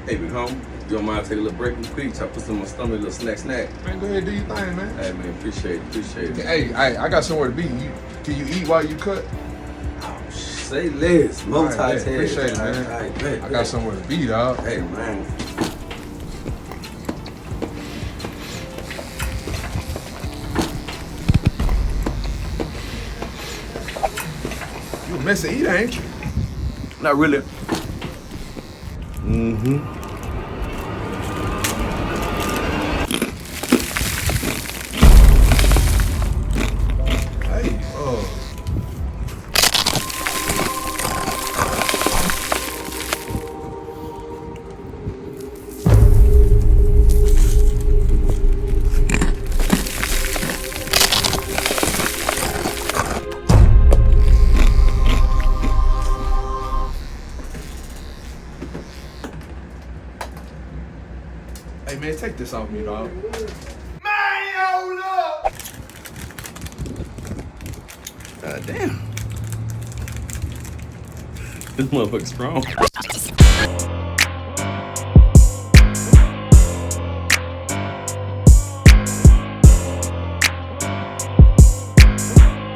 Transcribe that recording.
Hey, big home, you don't mind take a little break real quick? Try to put some in my stomach, a little snack. Man, go ahead, do your thing, man. Hey, man, appreciate it. Hey, I got somewhere to be. Can you eat while you cut? Oh, say less. Multitask. Appreciate it, man. I got somewhere to be, dog. Hey, man. You a mess to eat, ain't you? Not really. Hey, Hey, man, take this off me, dog. Damn. This motherfucker's strong.